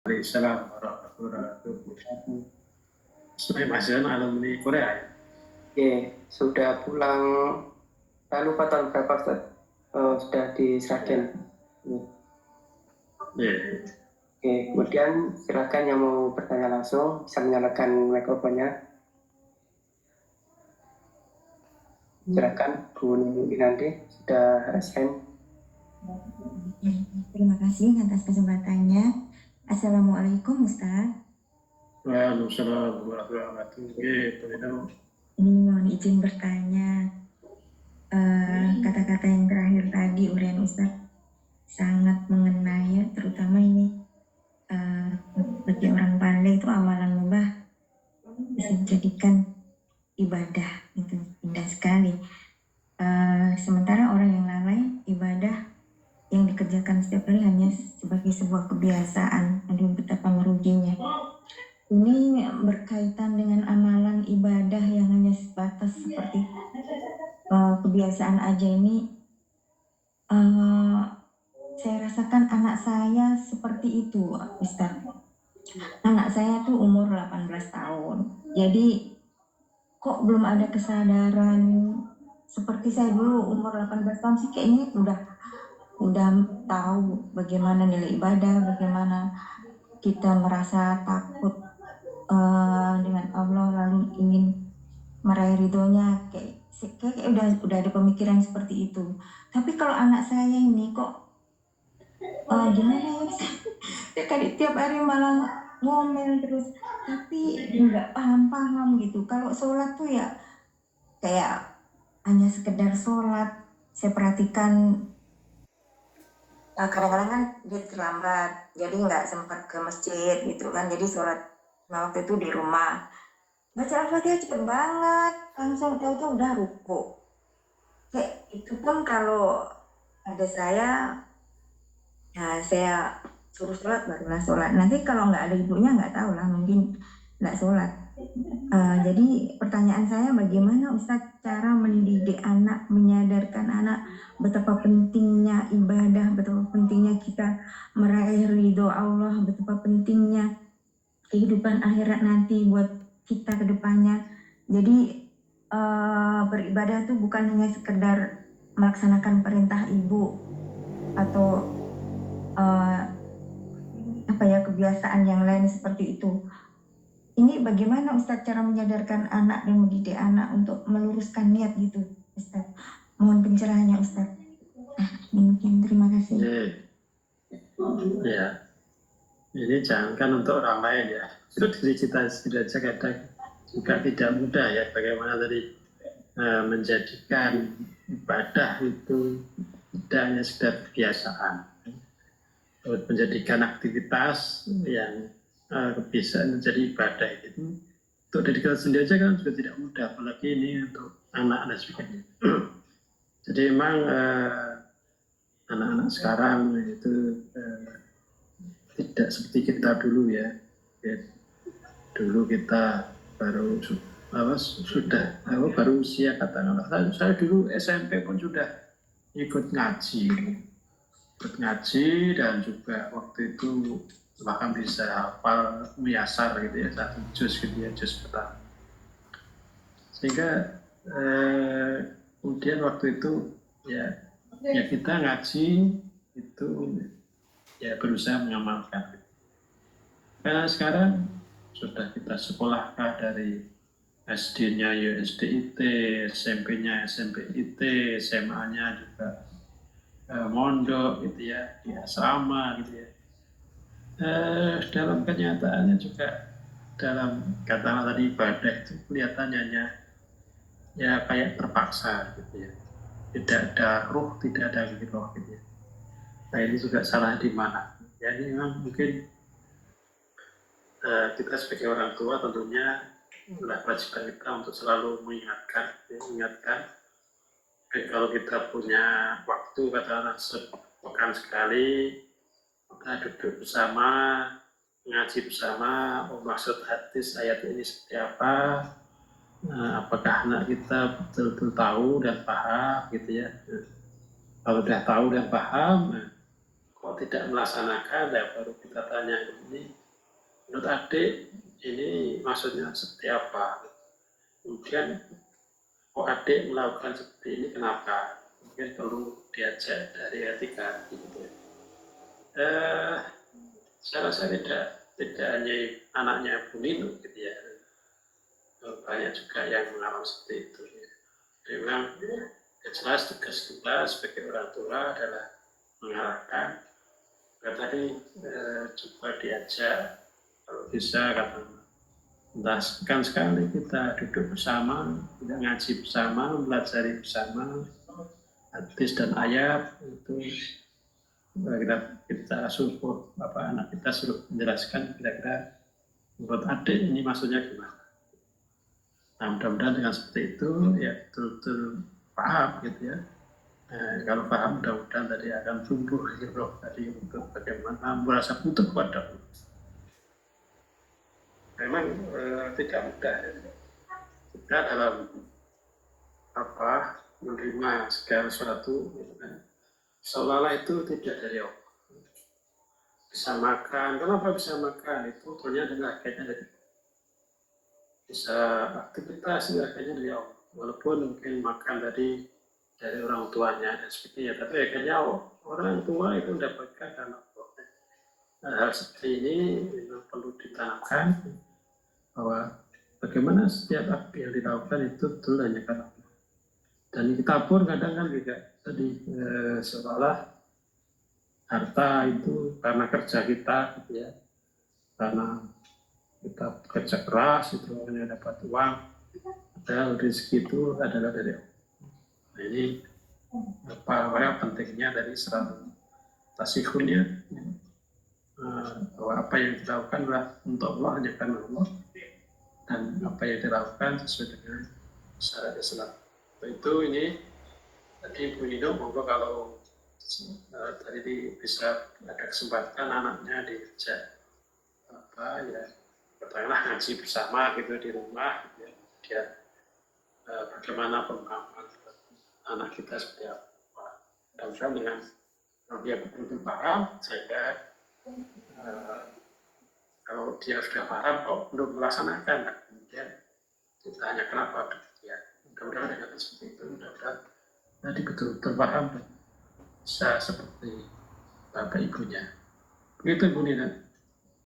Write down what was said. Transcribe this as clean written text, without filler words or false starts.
Waalaikumsalam warahmatullahi wabarakatuh. Saya masih alumni Korea. Oke, sudah pulang, saya lupa tahun berapa Ustaz. Sudah di Sragen. Ya. Oke, kemudian silakan yang mau bertanya langsung bisa menyalakan mikrofonnya. Silakan Bu Winanti, sudah rasain. Terima kasih atas kesempatannya. Assalamualaikum Ustaz. Waalaikumsalam warahmatullahi wabarakatuh. Ini mohon izin bertanya. Kata-kata yang terakhir tadi urian Ustaz sangat mengena ya, terutama ini bagi orang pandai itu amalan mubah bisa dijadikan ibadah, itu indah sekali. Sementara orang yang lalai, ibadah yang dikerjakan setiap hari hanya sebagai sebuah kebiasaan, aduh betapa meruginya. Ini berkaitan dengan amalan ibadah yang hanya sebatas seperti kebiasaan aja ini. Saya rasakan anak saya seperti itu, Ustaz. Anak saya tuh umur 18 tahun. Jadi kok belum ada kesadaran seperti saya dulu umur 18 tahun sih, kayaknya udah tahu bagaimana nilai ibadah, bagaimana kita merasa takut dengan Allah lalu ingin meraih ridhonya, kayak udah ada pemikiran seperti itu. Tapi kalau anak saya ini kok gimana ya, tiap hari malah ngomel terus, tapi nggak paham gitu. Kalau sholat tuh ya kayak hanya sekedar sholat. Saya perhatikan kadang-kadang kan dia terlambat, jadi nggak sempat ke masjid gitu kan, jadi sholat waktu itu di rumah. Baca Al-Fatihah cepet banget, langsung tahu-tahu udah ruku. Kayak itu pun kalau ada saya, ya saya suruh sholat barulah sholat. Nanti kalau nggak ada ibunya nggak tahu lah, mungkin nggak sholat. Jadi pertanyaan saya, bagaimana Ustadz cara mendidik anak, menyadarkan anak betapa pentingnya ibadah, betapa pentingnya kita meraih ridho Allah, betapa pentingnya kehidupan akhirat nanti buat kita ke depannya. Jadi beribadah itu bukan hanya sekedar melaksanakan perintah ibu atau kebiasaan yang lain seperti itu. Ini bagaimana Ustadz cara menyadarkan anak dan mendidik anak untuk meluruskan niat gitu, Ustadz? Mohon pencerahannya Ustadz. Mungkin terima kasih. Ya. Ini jangankan untuk orang lain ya. Itu diri kita sendiri aja kadang juga tidak mudah ya. Bagaimana tadi menjadikan ibadah itu tidak hanya sekedar kebiasaan, menjadikan aktivitas yang bisa menjadi ibadah itu untuk diri kita sendiri aja kan juga tidak mudah, apalagi ini untuk anak dan sebagainya. Jadi memang anak-anak sekarang itu tidak seperti kita dulu ya. Dulu kita baru baru usia katakanlah, saya dulu SMP pun sudah ikut ngaji dan juga waktu itu bahkan bisa hafal muyasar gitu ya, satu juz gitu ya, juz pertama. Sehingga kemudian waktu itu ya kita ngaji itu ya berusaha mengamalkan. Karena sekarang sudah kita sekolahkan dari SD-nya ya SDIT, SMP-nya SMPIT, SMA-nya juga mondok gitu ya, di asrama gitu ya. Dalam kenyataannya juga dalam katakanlah tadi ibadah itu kelihatannya ya kayak terpaksa gitu ya. Tidak ada ruh, tidak ada giroh gitu ya. Nah ini juga salah di mana? Ya ini memang mungkin kita sebagai orang tua tentunya adalah kewajiban kita untuk selalu mengingatkan kalau kita punya waktu katakanlah sepekan sekali, kita duduk bersama, ngaji bersama, maksud hadis ayat ini seperti apa, apakah anak kita betul-betul tahu dan paham gitu ya. Kalau sudah tahu dan paham, kok tidak melaksanakan, ya baru kita tanya ini menurut adik ini maksudnya seperti apa. Kemudian kok adik melakukan seperti ini kenapa? Mungkin perlu diajak dari etika gitu. Saya rasa tidak hanya anaknya Bu Nino gitu ya, banyak juga yang mengalami seperti itu. Jadi memang jelas tugas kita sebagai orang tua adalah mengarahkan. Tadi coba diajak, kalau bisa kata entah sekan sekali kita duduk bersama, kita ngaji bersama, mempelajari bersama hadis dan ayat itu kita suruh anak kita suruh menjelaskan kira-kira menurut adik ini maksudnya gimana. Nah, mudah-mudahan dengan seperti itu ya betul-betul paham gitu ya. Kalau paham mudah-mudahan tadi akan tumbuh roh tadi untuk bagaimana merasa butuh pada Allah. Memang tidak mudah ya. Kita dalam menerima segala sesuatu gitu kan. Seolah-olah itu tidak dari Allah. Bisa makan, kenapa bisa makan? Itu ternyata adalah kayaknya dari bisa aktivitas itu kayaknya dari Allah. Walaupun mungkin makan dari orang tuanya dan sebagainya, tapi kayaknya orang tua itu mendapatkan karena Allah. Hal seperti ini memang perlu ditanamkan bahwa bagaimana setiap apa yang dilakukan itu betul hanya karena Allah. Dan kita pun kadang kan juga tadi seolah harta itu karena kerja kita gitu ya, karena kita kerja keras itu hanya dapat uang, padahal rezeki itu adalah dari Allah. Nah, ini apa pentingnya dari serat tasihunnya bahwa apa yang dilakukan adalah untuk Allah, hanya karena Allah, dan apa yang dilakukan sesuai dengan syariat Islam. Itu ini tadi Bu Nino, monggo kalau tadi bisa ada kesempatan anaknya diajak ya katakanlah ngaji bersama gitu di rumah gitu ya. Dia bagaimana pemahaman anak kita seperti apa, dan dengan dia betul-betul paham sehingga kalau dia sudah paham kok belum melaksanakan, kemudian ditanya kenapa ya, mudah-mudahan dengan seperti itu, mudah-mudahan tadi betul-betul paham dan bisa seperti bapak ibunya. Begitu Bu Nina.